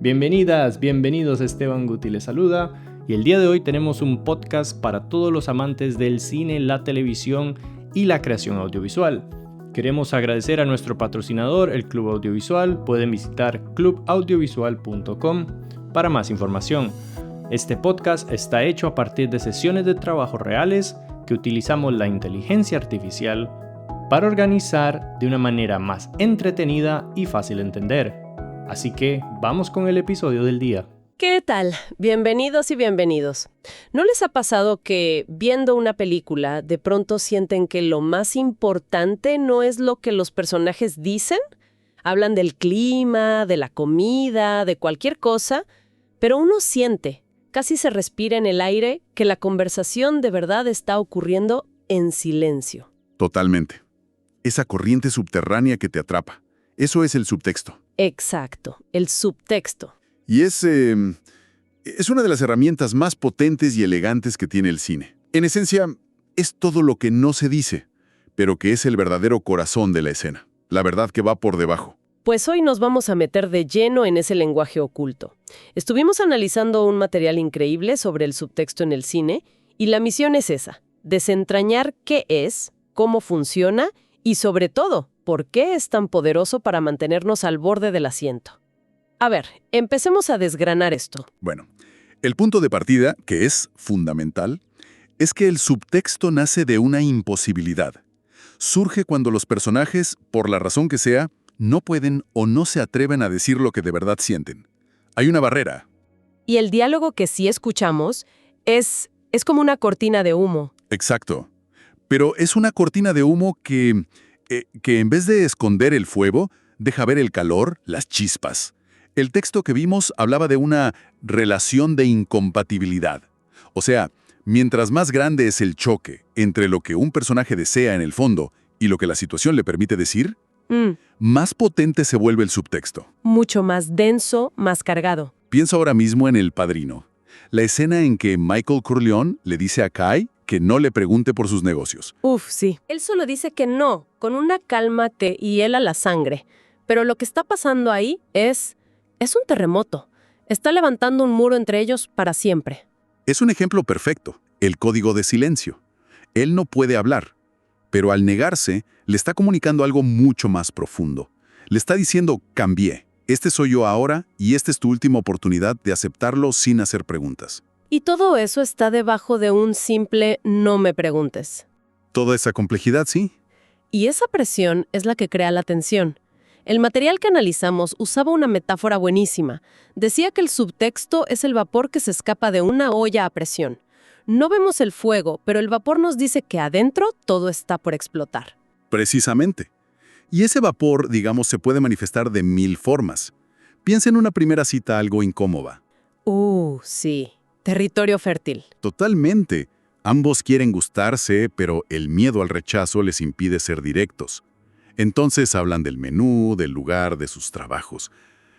Bienvenidas, bienvenidos, Esteban Guti les saluda y el día de hoy tenemos un podcast para todos los amantes del cine, la televisión y la creación audiovisual. Queremos agradecer a nuestro patrocinador, el Club Audiovisual. Pueden visitar clubaudiovisual.com para más información. Este podcast está hecho a partir de sesiones de trabajo reales que utilizamos la inteligencia artificial para organizar de una manera más entretenida y fácil de entender. Así que vamos con el episodio del día. ¿Qué tal? Bienvenidos y bienvenidos. ¿No les ha pasado que viendo una película de pronto sienten que lo más importante no es lo que los personajes dicen? Hablan del clima, de la comida, de cualquier cosa, pero uno siente, casi se respira en el aire, que la conversación de verdad está ocurriendo en silencio. Totalmente. Esa corriente subterránea que te atrapa. Eso es el subtexto. Exacto, el subtexto. Y es una de las herramientas más potentes y elegantes que tiene el cine. En esencia, es todo lo que no se dice, pero que es el verdadero corazón de la escena. La verdad que va por debajo. Pues hoy nos vamos a meter de lleno en ese lenguaje oculto. Estuvimos analizando un material increíble sobre el subtexto en el cine y la misión es esa, desentrañar qué es, cómo funciona y sobre todo, por qué es tan poderoso para mantenernos al borde del asiento. A ver, empecemos a desgranar esto. Bueno, el punto de partida, que es fundamental, es que el subtexto nace de una imposibilidad. Surge cuando los personajes, por la razón que sea, no pueden o no se atreven a decir lo que de verdad sienten. Hay una barrera. Y el diálogo que sí escuchamos es como una cortina de humo. Exacto. Pero es una cortina de humo que en vez de esconder el fuego, deja ver el calor, las chispas. El texto que vimos hablaba de una relación de incompatibilidad. O sea, mientras más grande es el choque entre lo que un personaje desea en el fondo y lo que la situación le permite decir, más potente se vuelve el subtexto. Mucho más denso, más cargado. Piensa ahora mismo en El Padrino. La escena en que Michael Corleone le dice a Kai que no le pregunte por sus negocios. Sí. Él solo dice que no, con una cálmate y él a la sangre. Pero lo que está pasando ahí es un terremoto. Está levantando un muro entre ellos para siempre. Es un ejemplo perfecto, el código de silencio. Él no puede hablar, pero al negarse, le está comunicando algo mucho más profundo. Le está diciendo, cambié, este soy yo ahora y esta es tu última oportunidad de aceptarlo sin hacer preguntas. Y todo eso está debajo de un simple no me preguntes. Toda esa complejidad, sí. Y esa presión es la que crea la tensión. El material que analizamos usaba una metáfora buenísima. Decía que el subtexto es el vapor que se escapa de una olla a presión. No vemos el fuego, pero el vapor nos dice que adentro todo está por explotar. Precisamente. Y ese vapor, digamos, se puede manifestar de 1000 formas. Piensa en una primera cita algo incómoda. Sí. Territorio fértil. Totalmente. Ambos quieren gustarse, pero el miedo al rechazo les impide ser directos. Entonces hablan del menú, del lugar, de sus trabajos.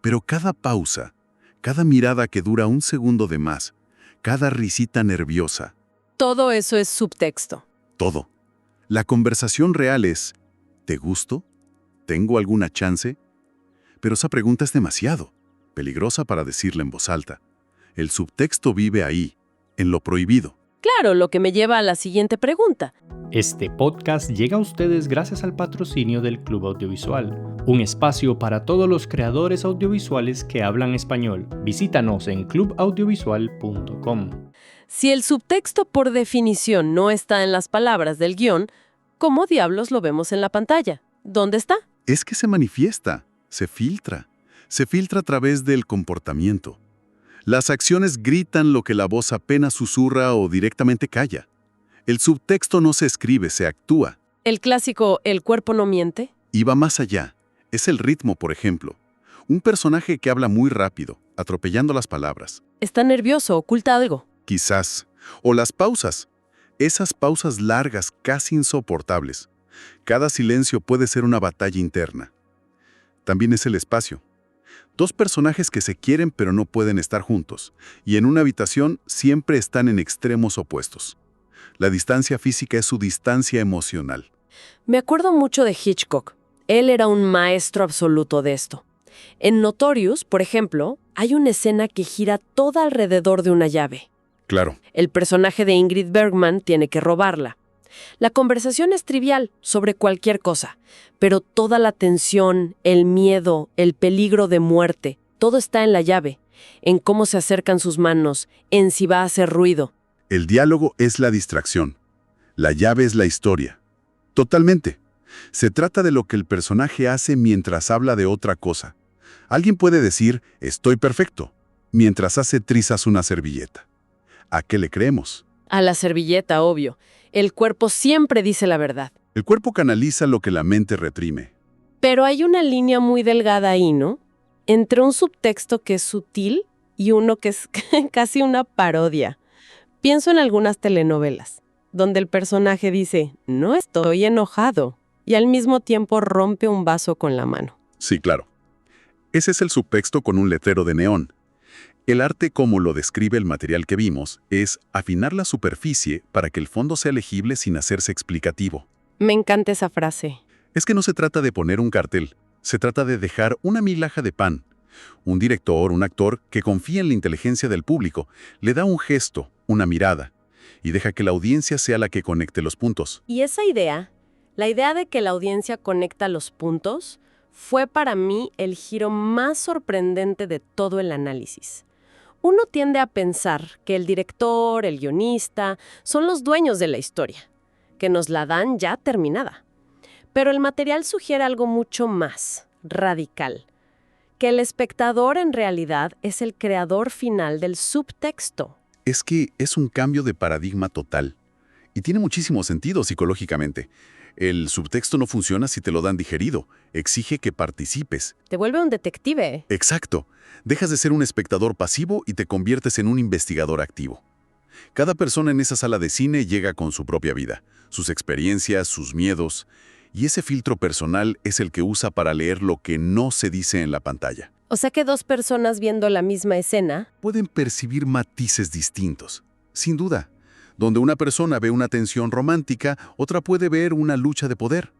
Pero cada pausa, cada mirada que dura un segundo de más, cada risita nerviosa. Todo eso es subtexto. Todo. La conversación real es, ¿te gusto? ¿Tengo alguna chance? Pero esa pregunta es demasiado peligrosa para decirla en voz alta. El subtexto vive ahí, en lo prohibido. Claro, lo que me lleva a la siguiente pregunta. Este podcast llega a ustedes gracias al patrocinio del Club Audiovisual, un espacio para todos los creadores audiovisuales que hablan español. Visítanos en clubaudiovisual.com. Si el subtexto por definición no está en las palabras del guión, ¿cómo diablos lo vemos en la pantalla? ¿Dónde está? Es que se manifiesta, se filtra a través del comportamiento. Las acciones gritan lo que la voz apenas susurra o directamente calla. El subtexto no se escribe, se actúa. El clásico «el cuerpo no miente». Y va más allá. Es el ritmo, por ejemplo. Un personaje que habla muy rápido, atropellando las palabras. Está nervioso, oculta algo. Quizás. O las pausas. Esas pausas largas, casi insoportables. Cada silencio puede ser una batalla interna. También es el espacio. Dos personajes que se quieren pero no pueden estar juntos, y en una habitación siempre están en extremos opuestos. La distancia física es su distancia emocional. Me acuerdo mucho de Hitchcock. Él era un maestro absoluto de esto. En Notorious, por ejemplo, Hay una escena que gira toda alrededor de una llave. Claro. El personaje de Ingrid Bergman tiene que robarla. La conversación es trivial, sobre cualquier cosa, pero toda la tensión, el miedo, el peligro de muerte, todo está en la llave, en cómo se acercan sus manos, en si va a hacer ruido. El diálogo es la distracción. La llave es la historia. Totalmente. Se trata de lo que el personaje hace mientras habla de otra cosa. Alguien puede decir, estoy perfecto, mientras hace trizas una servilleta. ¿A qué le creemos? A la servilleta, obvio. El cuerpo siempre dice la verdad. El cuerpo canaliza lo que la mente reprime. Pero hay una línea muy delgada ahí, ¿no? Entre un subtexto que es sutil y uno que es casi una parodia. Pienso en algunas telenovelas, donde el personaje dice, no estoy enojado, y al mismo tiempo rompe un vaso con la mano. Sí, claro. Ese es el subtexto con un letrero de neón. El arte, como lo describe el material que vimos, es afinar la superficie para que el fondo sea legible sin hacerse explicativo. Me encanta esa frase. Es que no se trata de poner un cartel, se trata de dejar una migaja de pan. Un director, un actor que confía en la inteligencia del público, le da un gesto, una mirada, y deja que la audiencia sea la que conecte los puntos. Y esa idea, la idea de que la audiencia conecta los puntos, fue para mí el giro más sorprendente de todo el análisis. Uno tiende a pensar que el director, el guionista, son los dueños de la historia, que nos la dan ya terminada. Pero el material sugiere algo mucho más radical, que el espectador en realidad es el creador final del subtexto. Es que es un cambio de paradigma total, y tiene muchísimo sentido psicológicamente. El subtexto no funciona si te lo dan digerido, exige que participes. Te vuelve un detective. Exacto. Dejas de ser un espectador pasivo y te conviertes en un investigador activo. Cada persona en esa sala de cine llega con su propia vida, sus experiencias, sus miedos, y ese filtro personal es el que usa para leer lo que no se dice en la pantalla. O sea que dos personas viendo la misma escena Pueden percibir matices distintos, sin duda. Donde una persona ve una tensión romántica, otra puede ver una lucha de poder.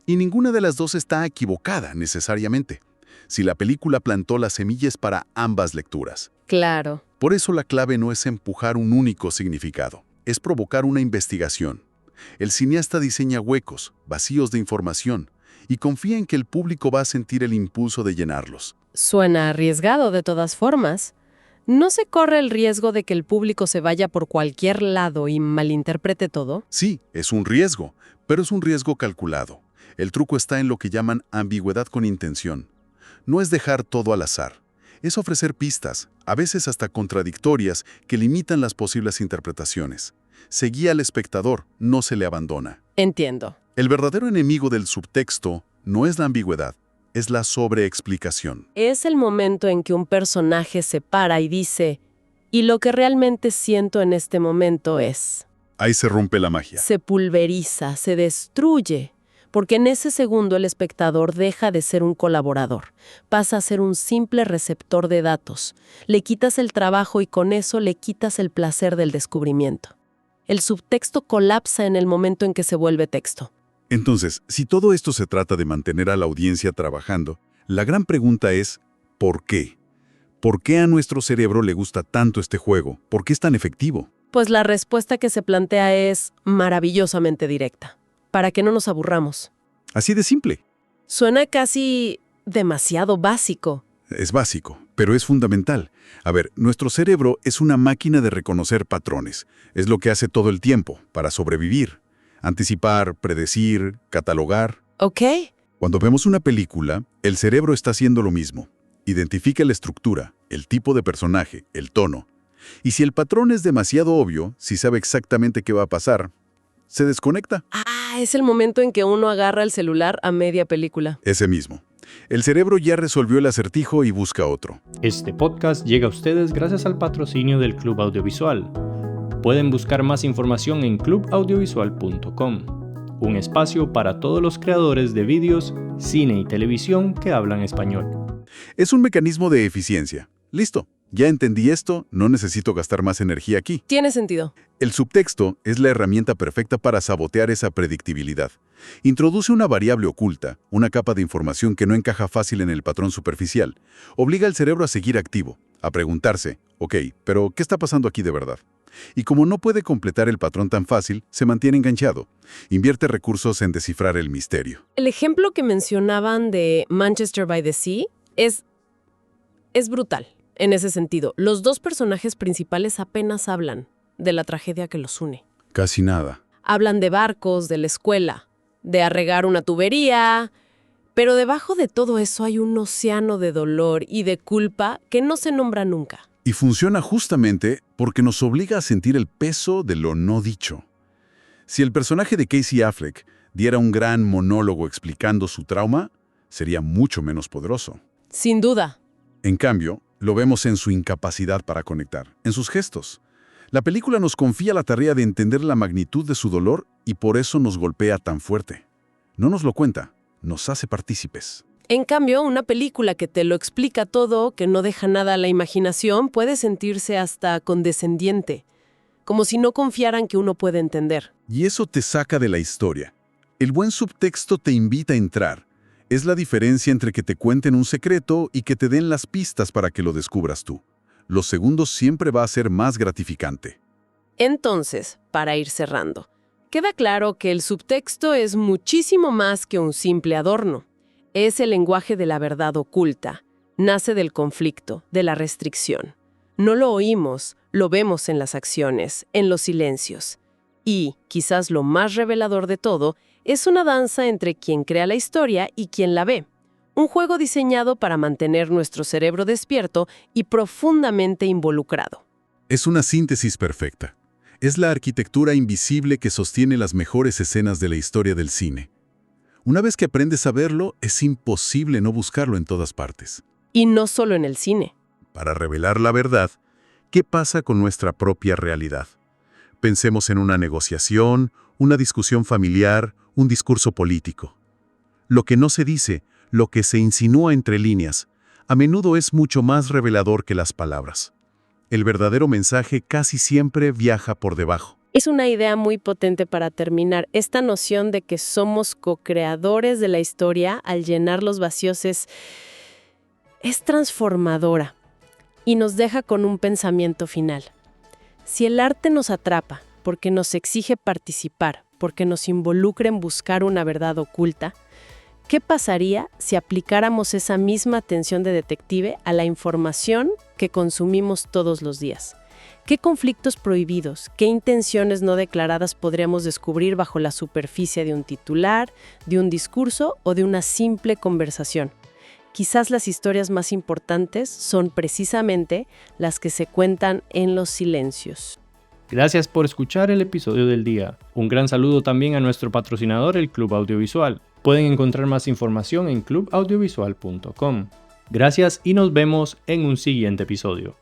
Y ninguna de las dos está equivocada necesariamente. Si la película plantó las semillas para ambas lecturas. Claro. Por eso la clave no es empujar un único significado, es provocar una investigación. El cineasta diseña huecos, vacíos de información, y confía en que el público va a sentir el impulso de llenarlos. Suena arriesgado de todas formas. ¿No se corre el riesgo de que el público se vaya por cualquier lado y malinterprete todo? Sí, es un riesgo, pero es un riesgo calculado. El truco está en lo que llaman ambigüedad con intención. No es dejar todo al azar. Es ofrecer pistas, a veces hasta contradictorias, que limitan las posibles interpretaciones. Se guía al espectador, no se le abandona. Entiendo. El verdadero enemigo del subtexto no es la ambigüedad, es la sobreexplicación. Es el momento en que un personaje se para y dice, y lo que realmente siento en este momento es... Ahí se rompe la magia. Se pulveriza, se destruye, porque en ese segundo el espectador deja de ser un colaborador, pasa a ser un simple receptor de datos. Le quitas el trabajo y con eso le quitas el placer del descubrimiento. El subtexto colapsa en el momento en que se vuelve texto. Entonces, si todo esto se trata de mantener a la audiencia trabajando, la gran pregunta es, ¿por qué? ¿Por qué a nuestro cerebro le gusta tanto este juego? ¿Por qué es tan efectivo? Pues la respuesta que se plantea es maravillosamente directa, para que no nos aburramos. Así de simple. Suena casi demasiado básico. Es básico, pero es fundamental. A ver, nuestro cerebro es una máquina de reconocer patrones. Es lo que hace todo el tiempo, para sobrevivir. Anticipar, predecir, catalogar. ¿Ok? Cuando vemos una película, el cerebro está haciendo lo mismo. Identifica la estructura, el tipo de personaje, el tono. Y si el patrón es demasiado obvio, si sabe exactamente qué va a pasar, se desconecta. Ah, es el momento en que uno agarra el celular a media película. Ese mismo. El cerebro ya resolvió el acertijo y busca otro. Este podcast llega a ustedes gracias al patrocinio del Club Audiovisual. Pueden buscar más información en clubaudiovisual.com, un espacio para todos los creadores de vídeos, cine y televisión que hablan español. Es un mecanismo de eficiencia. Listo. Ya entendí esto, no necesito gastar más energía aquí. Tiene sentido. El subtexto es la herramienta perfecta para sabotear esa predictibilidad. Introduce una variable oculta, una capa de información que no encaja fácil en el patrón superficial. Obliga al cerebro a seguir activo. a preguntarse, ok, pero ¿qué está pasando aquí de verdad? Y como no puede completar el patrón tan fácil, se mantiene enganchado. Invierte recursos en descifrar el misterio. El ejemplo que mencionaban de Manchester by the Sea es brutal en ese sentido. Los dos personajes principales apenas hablan de la tragedia que los une. Casi nada. Hablan de barcos, de la escuela, de arreglar una tubería, pero debajo de todo eso hay un océano de dolor y de culpa que no se nombra nunca. Y funciona justamente porque nos obliga a sentir el peso de lo no dicho. Si el personaje de Casey Affleck diera un gran monólogo explicando su trauma, sería mucho menos poderoso. Sin duda. En cambio, lo vemos en su incapacidad para conectar, en sus gestos. La película nos confía la tarea de entender la magnitud de su dolor y por eso nos golpea tan fuerte. No nos lo cuenta, nos hace partícipes. En cambio, una película que te lo explica todo, que no deja nada a la imaginación, puede sentirse hasta condescendiente, como si no confiaran que uno puede entender. Y eso te saca de la historia. El buen subtexto te invita a entrar. Es la diferencia entre que te cuenten un secreto y que te den las pistas para que lo descubras tú. Los segundos siempre va a ser más gratificante. Entonces, para ir cerrando, queda claro que el subtexto es muchísimo más que un simple adorno. Es el lenguaje de la verdad oculta. Nace del conflicto, de la restricción. No lo oímos, lo vemos en las acciones, en los silencios. Y, quizás lo más revelador de todo, es una danza entre quien crea la historia y quien la ve. Un juego diseñado para mantener nuestro cerebro despierto y profundamente involucrado. Es una síntesis perfecta. Es la arquitectura invisible que sostiene las mejores escenas de la historia del cine. Una vez que aprendes a verlo, es imposible no buscarlo en todas partes. Y no solo en el cine. Para revelar la verdad, ¿qué pasa con nuestra propia realidad? Pensemos en una negociación, una discusión familiar, un discurso político. Lo que no se dice, lo que se insinúa entre líneas, a menudo es mucho más revelador que las palabras. El verdadero mensaje casi siempre viaja por debajo. Es una idea muy potente para terminar. Esta noción de que somos co-creadores de la historia al llenar los vacíos es transformadora y nos deja con un pensamiento final. Si el arte nos atrapa porque nos exige participar, porque nos involucra en buscar una verdad oculta, ¿qué pasaría si aplicáramos esa misma atención de detective a la información que consumimos todos los días? ¿Qué conflictos prohibidos, qué intenciones no declaradas podríamos descubrir bajo la superficie de un titular, de un discurso o de una simple conversación? Quizás las historias más importantes son precisamente las que se cuentan en los silencios. Gracias por escuchar el episodio del día. Un gran saludo también a nuestro patrocinador, el Club Audiovisual. Pueden encontrar más información en clubaudiovisual.com. Gracias y nos vemos en un siguiente episodio.